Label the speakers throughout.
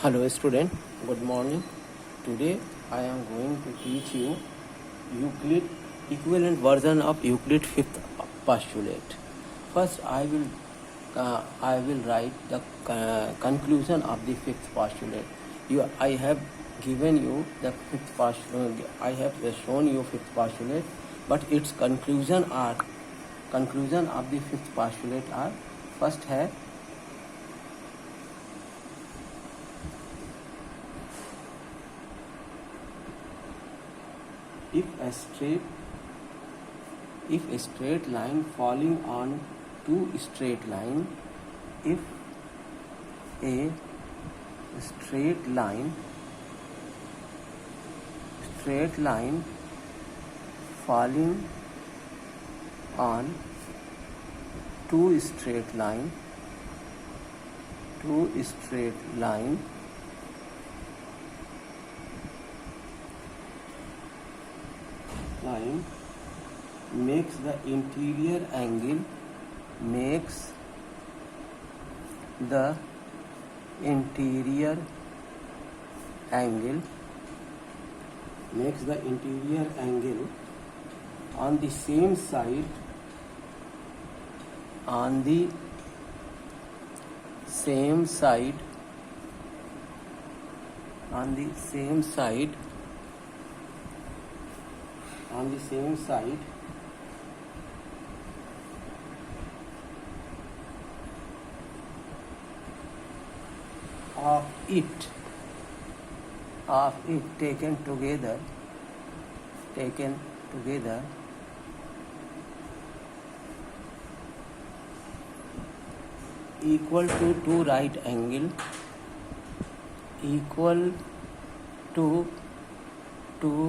Speaker 1: Hello student, good morning. Today I am going to teach you Euclid equivalent version of Euclid fifth postulate. First I will write the conclusion of the fifth postulate. I have given you the fifth postulate. I have shown you fifth postulate, but its conclusion of the fifth postulate are first है if a straight line falling on two straight line, if a straight line falling on two straight line makes the interior angle on the same side of it taken together equal to two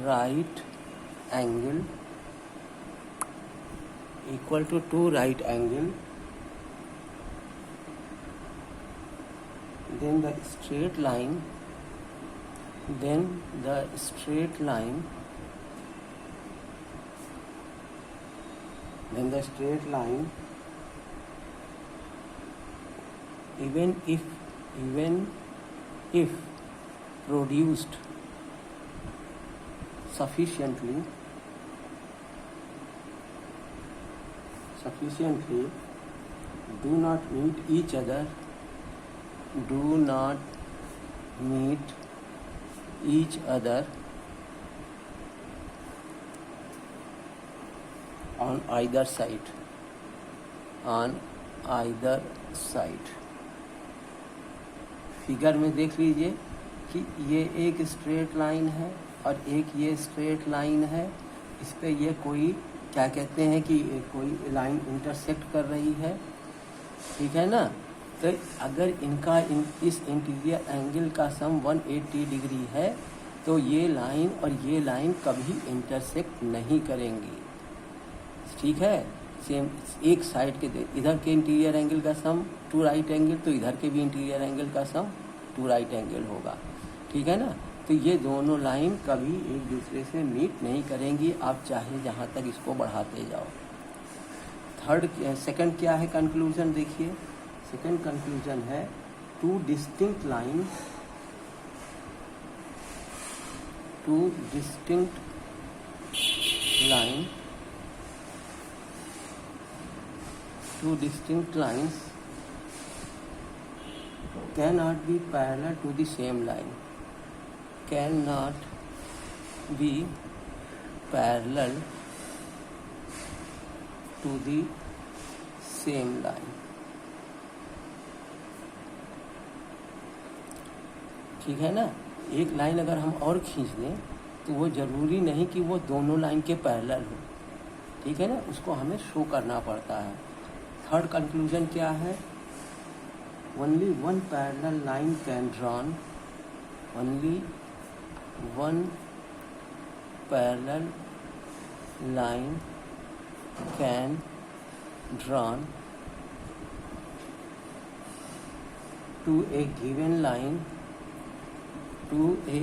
Speaker 1: right angle then the straight line even if produced sufficiently do not meet each other on either side. Figure में देख लीजिए कि ये एक straight line है और एक ये स्ट्रेट लाइन है. इस पे ये कोई क्या कहते हैं कि कोई लाइन इंटरसेक्ट कर रही है, ठीक है ना. तो अगर इनका इस इंटीरियर एंगल का सम 180 डिग्री है तो ये लाइन और ये लाइन कभी इंटरसेक्ट नहीं करेंगी, ठीक है. सेम एक साइड के इधर के इंटीरियर एंगल का सम 2 राइट एंगल, तो इधर के भी इंटीरियर एंगल का सम 2 राइट एंगल होगा, ठीक है ना. तो ये दोनों लाइन कभी एक दूसरे से मीट नहीं करेंगी, आप चाहे जहाँ तक इसको बढ़ाते जाओ. सेकंड क्या है कंक्लूजन, देखिए. सेकंड कंक्लूजन है two distinct line lines cannot be parallel to the same line. ठीक है ना. एक लाइन अगर हम और खींच दें तो वो ज़रूरी नहीं कि वो दोनों लाइन के पैरेलल हो, ठीक है ना. उसको हमें शो करना पड़ता है. थर्ड कंक्लूजन क्या है, only one parallel line can drawn to a given line through a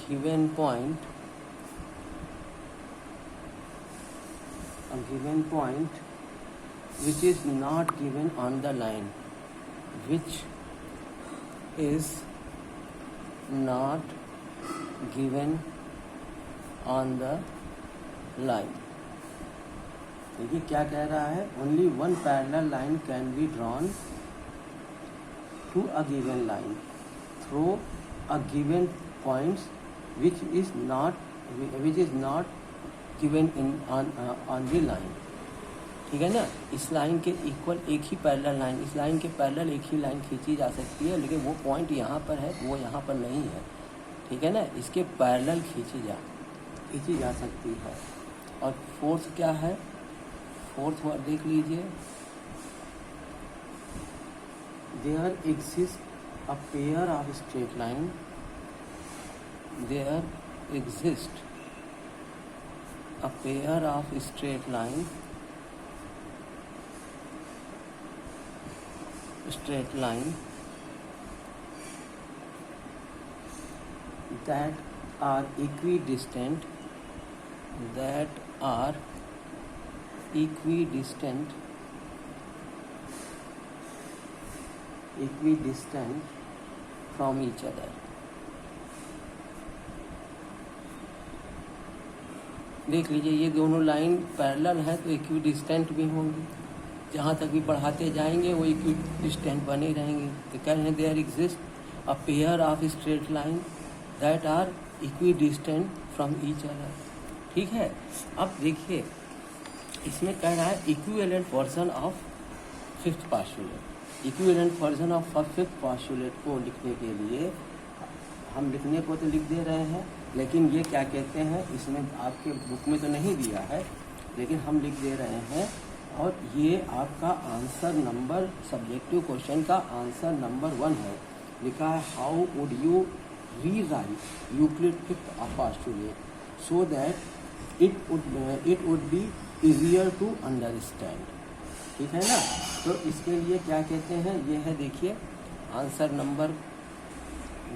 Speaker 1: given point a given point which is not given on the line, which is not given on the line. देखिए क्या कह रहा है, only one parallel line can be drawn to a given line through a given points which is not given in on the line. ठीक है ना, इस line के इक्वल एक ही पैरेलल लाइन, इस लाइन के पैरेलल एक ही लाइन खींची जा सकती है, लेकिन वो पॉइंट यहाँ पर है, वो यहाँ पर नहीं है. ठीक है ना, इसके पैरेलल खींची जा सकती है. और फोर्थ क्या है, फोर्थ वर्ड देख लीजिए. There exist a pair of straight line, there exist a pair of straight line that are equidistant from each other. देख लीजिए, ये दोनों लाइन पैरेलल है तो इक्विडिस्टेंट भी होंगी. जहाँ तक भी बढ़ाते जाएंगे वो इक्विडिस्टेंट बने रहेंगे. तो कह रहे हैं there exist a pair of straight line that are equidistant from each other. ठीक है, अब देखिए इसमें कह रहा है equivalent version of fifth postulate. Equivalent version of fifth postulate को लिखने के लिए हम लिखने को तो लिख दे रहे हैं, लेकिन ये क्या कहते हैं, इसमें आपके बुक में तो नहीं दिया है, लेकिन हम लिख दे रहे हैं. और ये आपका आंसर नंबर, सब्जेक्टिव क्वेश्चन का आंसर नंबर 1 है. लिखा है how would you rewrite Euclid fifth postulate so that it would be easier to understand. ठीक है ना, तो इसके लिए क्या कहते हैं, ये है देखिए आंसर नंबर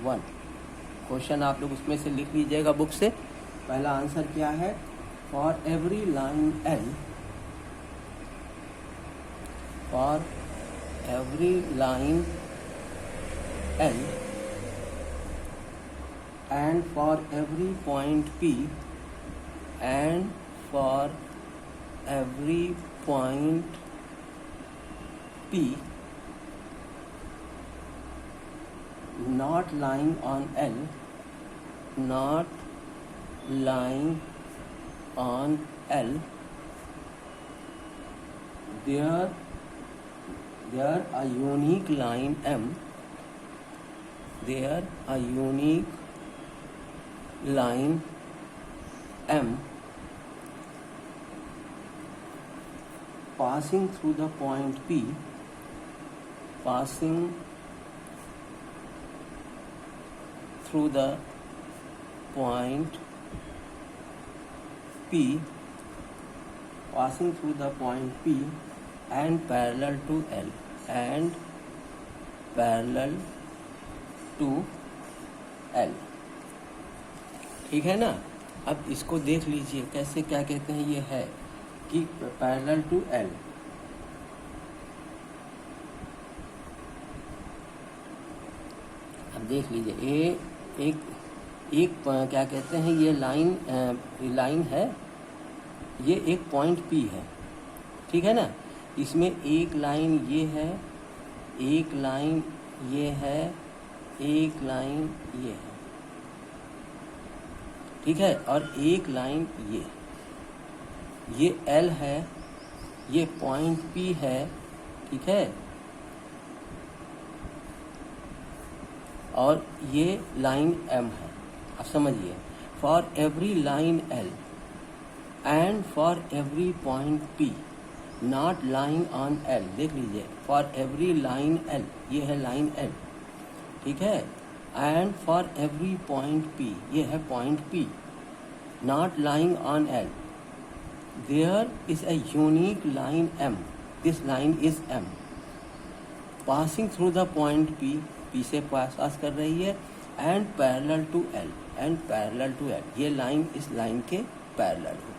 Speaker 1: 1. क्वेश्चन आप लोग उसमें से लिख लीजिएगा बुक से. पहला आंसर क्या है, for every line L, for every line L and for every point P and for every point P not lying on L, not lying on L, there a unique line M, there a unique line M passing through the point P, passing through the point P, passing through the point P and parallel to L, and parallel to L. ठीक है ना, अब इसको देख लीजिए कैसे, क्या कहते हैं, ये है कि पैरेलल टू L. अब देख लीजिए ये एक क्या कहते हैं, ये लाइन है, ये एक पॉइंट P है. ठीक है ना, इसमें एक लाइन ये है, एक लाइन ये है, एक लाइन ये है. ठीक है, और एक लाइन ये L है, ये पॉइंट P है. ठीक है, और ये लाइन M है. अब समझिए, for every line L and for every point P not lying on L. देख लीजिए, फॉर एवरी लाइन L, ये है लाइन L. ठीक है, and for every point P, ये है point P, not lying on L, there is a unique line M. This line is M passing through the point P से पास कर रही है, and parallel to L, and parallel to L. ये line इस line के parallel है.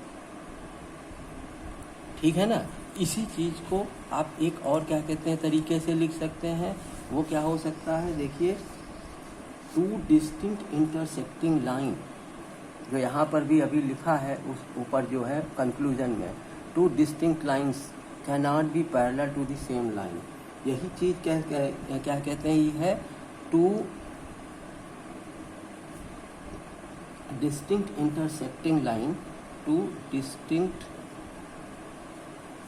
Speaker 1: ठीक है ना। इसी चीज़ को आप एक और क्या कहते हैं तरीके से लिख सकते हैं, वो क्या हो सकता है, देखिए, टू डिस्टिंक्ट इंटरसेक्टिंग लाइन, जो यहाँ पर भी अभी लिखा है उस ऊपर जो है कंक्लूजन में, two distinct lines can not be parallel to the same line. यही चीज़ क्या कहते हैं, ये है two distinct intersecting line, two distinct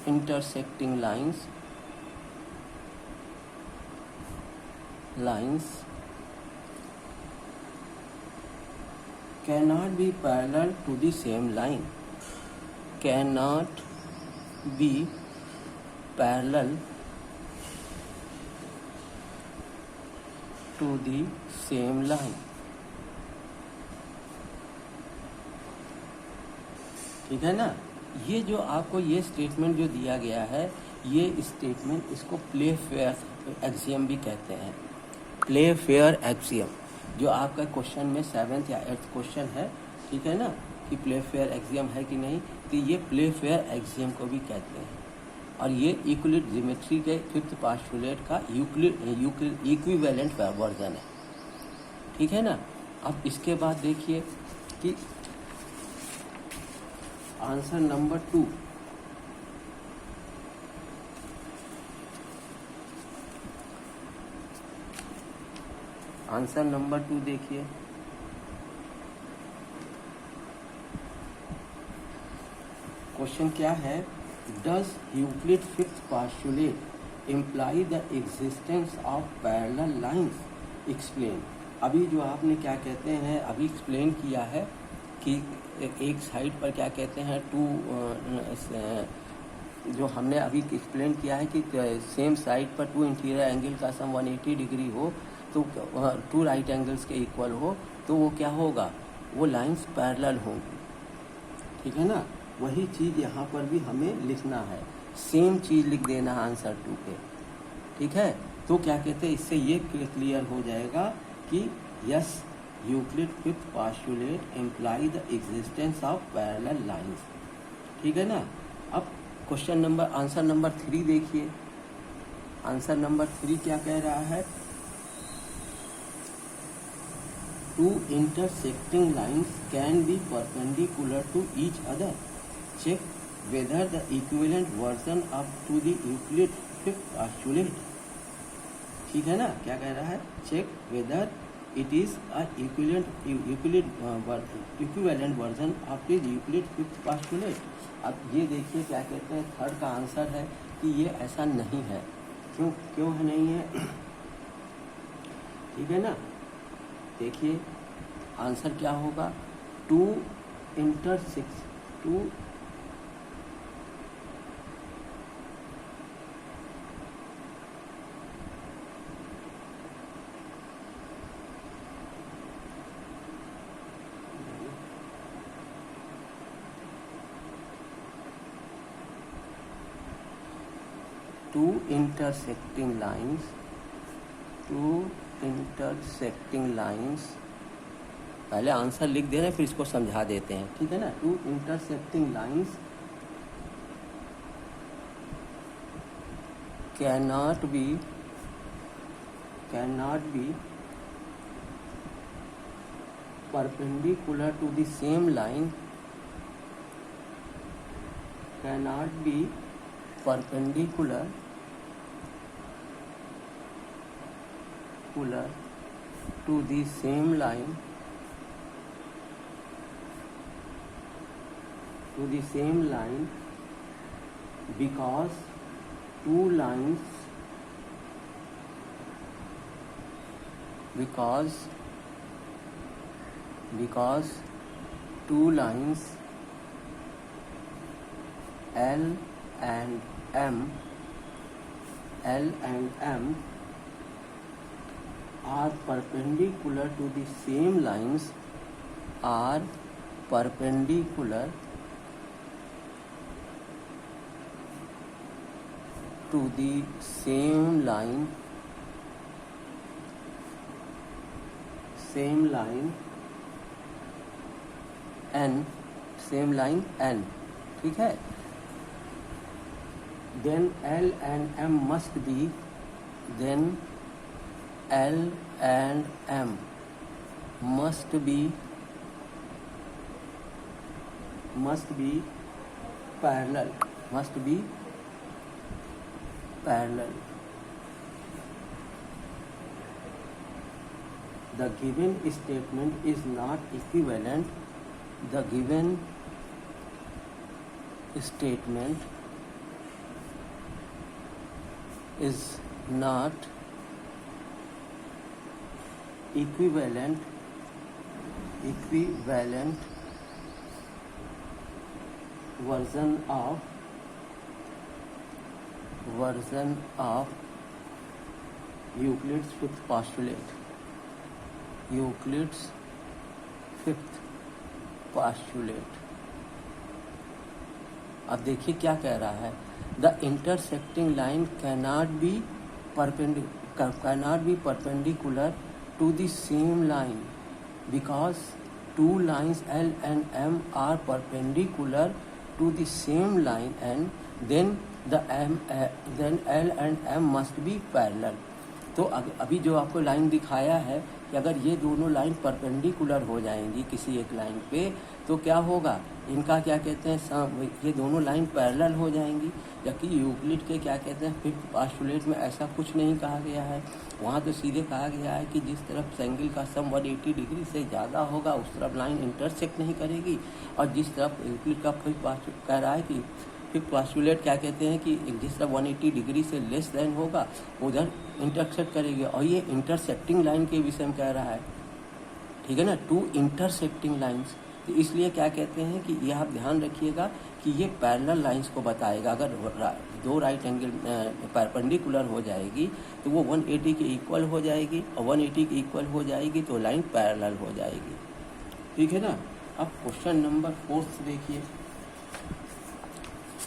Speaker 1: intersecting lines cannot be parallel to the same line, cannot be parallel to the same line। ठीक है ना। ये जो आपको ये स्टेटमेंट जो दिया गया है, ये स्टेटमेंट, इसको प्ले फेयर एक्सियम भी कहते हैं। प्ले फेयर एक्सियम जो आपका क्वेश्चन में 7th या 8th क्वेश्चन है, ठीक है ना, कि प्ले फेयर एक्सियम है कि नहीं, तो ये प्ले फेयर एक्सियम को भी कहते हैं। और ये यूक्लिड ज्योमेट्री के 5th पोस्टुलेट का यूक्लिड इक्विवेलेंट वर्जन है। ठीक है ना। अब इसके बाद देखिए कि आंसर नंबर 2, आंसर नंबर 2 देखिए, क्वेश्चन क्या है, does Euclid 5th postulate imply the existence of parallel lines, explain. अभी जो आपने क्या कहते हैं अभी एक्सप्लेन किया है कि एक साइड पर क्या कहते हैं जो हमने अभी एक्सप्लेन किया है कि सेम साइड पर 2 इंटीरियर एंगल का सम 180 डिग्री हो, तो 2 राइट एंगल्स के इक्वल हो, तो वो क्या होगा, वो लाइंस पैरेलल होंगी। ठीक है ना। वही चीज़ यहाँ पर भी हमें लिखना है, सेम चीज़ लिख देना है आंसर 2 पे। ठीक है। तो क्या कहते हैं, इससे ये क्लियर हो जाएगा कि yes, Euclid 5th postulate imply the existence of parallel lines. ठीक है ना। अब क्वेश्चन आंसर नंबर 3 देखिए। आंसर नंबर 3 क्या कह रहा है, two intersecting lines can be perpendicular to each other, check whether the equivalent version of to the Euclid 5th postulate. ठीक है ना। क्या कह रहा है, check whether it is a equivalent version of the Euclid 5th postulate। अब ये देखिए क्या कहते हैं, 3rd का आंसर है कि ये ऐसा नहीं है। क्यों है नहीं है, ठीक है ना। देखिए आंसर क्या होगा, टू intersecting lines, पहले आंसर लिख दे रहे हैं फिर इसको समझा देते हैं। ठीक है ना। 2 intersecting lines cannot be perpendicular to the same line, cannot be perpendicular to the same line, because two lines L and M are perpendicular to the same lines, are perpendicular to the same line N। ठीक है। then L and M must be, then L and M must be parallel, must be parallel. The given statement is not equivalent. The given statement is not equivalent version of Euclid's fifth postulate. Euclid's fifth postulate. अब देखिए क्या कह रहा है. The intersecting line cannot be perpendicular to the same line because two lines L and M are perpendicular to the same line, and then L and M must be parallel. तो अभी जो आपको लाइन दिखाया है कि अगर ये दोनों लाइन परपेंडिकुलर हो जाएंगी किसी एक लाइन पे तो क्या होगा, इनका क्या कहते हैं, ये दोनों लाइन पैरेलल हो जाएंगी. जबकि यूक्लिड के क्या कहते हैं फिफ्थ पोस्टुलेट में ऐसा कुछ नहीं कहा गया है. वहाँ तो सीधे कहा गया है कि जिस तरफ एंगल का सम 180 डिग्री से ज़्यादा होगा उस तरफ लाइन इंटरसेक्ट नहीं करेगी, और जिस तरफ यूक्लिड का फिफ्थ पोस्टुलेट कह रहा है कि फिफ्थ पोस्टुलेट क्या कहते हैं कि जिस तरफ 180 डिग्री से लेस देन होगा उधर इंटरसेक्ट करेगी. और ये इंटरसेक्टिंग लाइन के विषय में कह रहा है, ठीक है ना, टू इंटरसेक्टिंग लाइंस. तो इसलिए क्या कहते हैं कि ये आप ध्यान रखिएगा कि ये पैरेलल लाइंस को बताएगा. अगर दो राइट एंगल परपेंडिकुलर हो जाएगी तो वो 180 के इक्वल हो जाएगी, और 180 के इक्वल हो जाएगी तो लाइन पैरेलल हो जाएगी. ठीक है ना. अब क्वेश्चन नंबर 4 देखिए.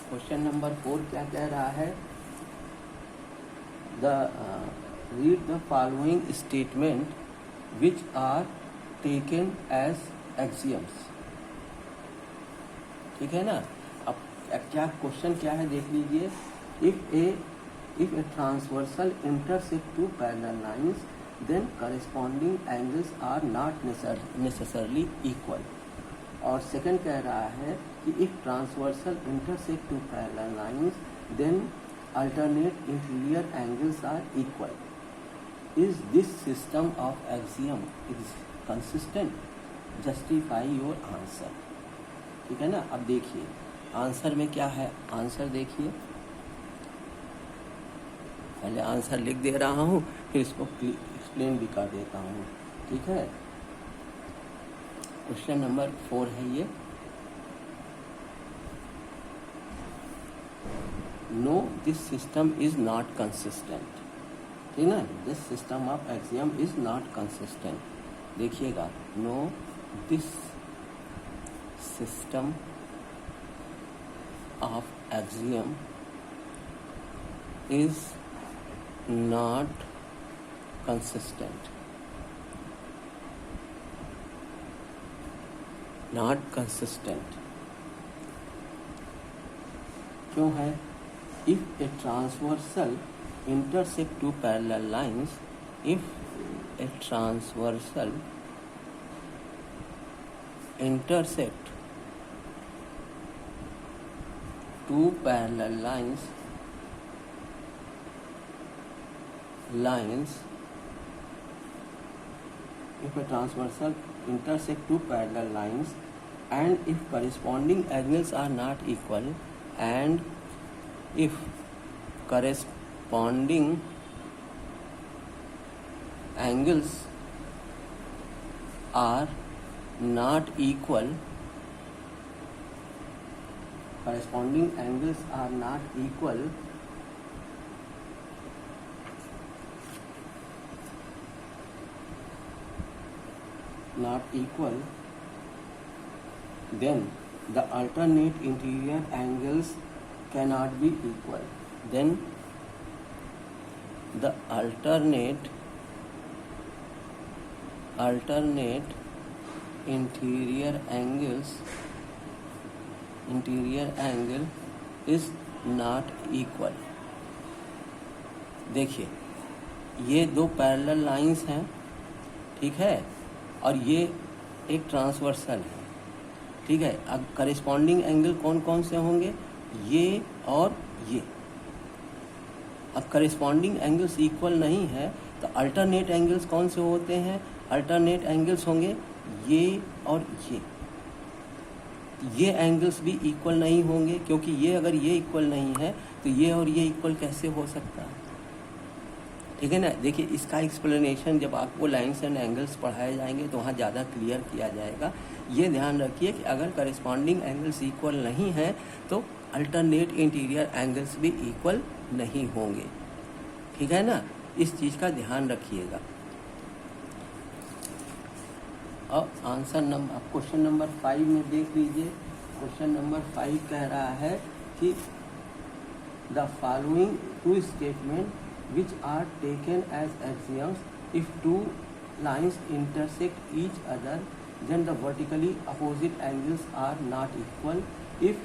Speaker 1: क्वेश्चन नंबर 4 क्या कह रहा है, read the following statement which are taken as axioms. ठीक है ना. अब क्या क्वेश्चन क्या है देख लीजिए. if a transversal intersect two parallel lines then corresponding angles are not necessarily equal. और सेकंड कह रहा है कि if transversal intersect two parallel lines then alternate interior angles are equal. Is this system of axiom is consistent? Justify your answer. ठीक है ना. अब देखिए आंसर में क्या है. आंसर देखिए, पहले आंसर लिख दे रहा हूँ फिर इसको एक्सप्लेन भी कर देता हूँ. ठीक है. क्वेश्चन नंबर 4 है ये. No this system is not consistent. ठीक है. This system of axiom is not consistent. देखिएगा, no this system of axiom is not consistent. Not consistent क्यों है. if a transversal intersect two parallel lines, if a transversal intersect two parallel lines if a transversal intersect two parallel lines and if corresponding angles are not equal, and if corresponding angles are not equal, corresponding angles are not equal, then the alternate interior angles cannot be equal. Then the alternate interior angle is not equal. देखिए ये दो parallel lines हैं, ठीक है, और ये एक transversal है, ठीक है। अब करिस्पॉन्डिंग एंगल कौन कौन से होंगे, ये और ये। अब करिस्पॉन्डिंग एंगल्स इक्वल नहीं है तो अल्टरनेट एंगल्स कौन से होते हैं, अल्टरनेट एंगल्स होंगे ये और ये एंगल्स भी इक्वल नहीं होंगे, क्योंकि ये अगर ये इक्वल नहीं है तो ये और ये इक्वल कैसे हो सकता है, ठीक है ना। देखिए इसका एक्सप्लेनेशन जब आपको लाइन्स एंड एंगल्स पढ़ाए जाएंगे तो वहाँ ज़्यादा क्लियर किया जाएगा। ये ध्यान रखिए कि अगर करिस्पॉन्डिंग एंगल्स इक्वल नहीं हैं तो अल्टरनेट इंटीरियर एंगल्स भी इक्वल नहीं होंगे, ठीक है ना, इस चीज़ का ध्यान रखिएगा। अब आंसर नंबर, अब क्वेश्चन नंबर 5 में देख लीजिए। क्वेश्चन नंबर 5 कह रहा है कि the following two statement which are taken as axioms, if two lines intersect each other then the vertically opposite angles are not equal. If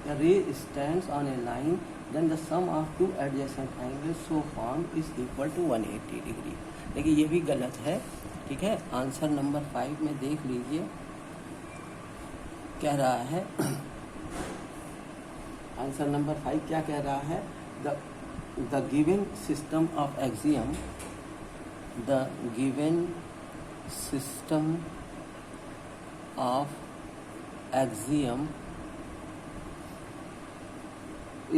Speaker 1: a ray stands on a line then the sum of two adjacent angles so formed is equal to 180 degree। देखिए ये भी गलत है, ठीक है। Answer number 5 में देख लीजिए, कह रहा है आंसर नंबर 5 क्या कह रहा है, the given system of axiom, the given system of axiom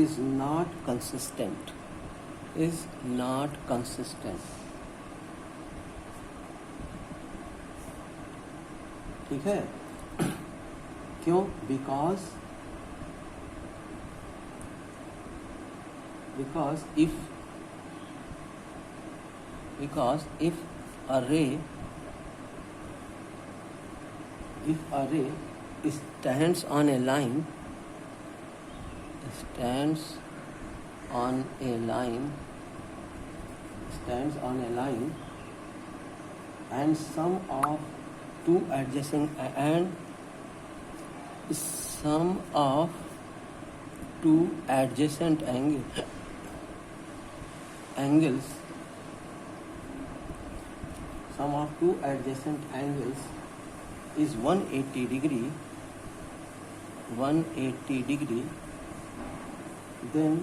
Speaker 1: is not consistent, is not consistent, ठीक है। क्यों, because if a ray stands on a line and sum of two adjacent angles sum of two adjacent angles is 180 degree, then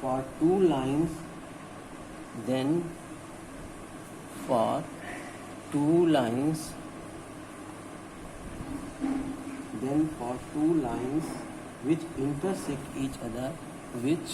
Speaker 1: for two lines which intersect each other, which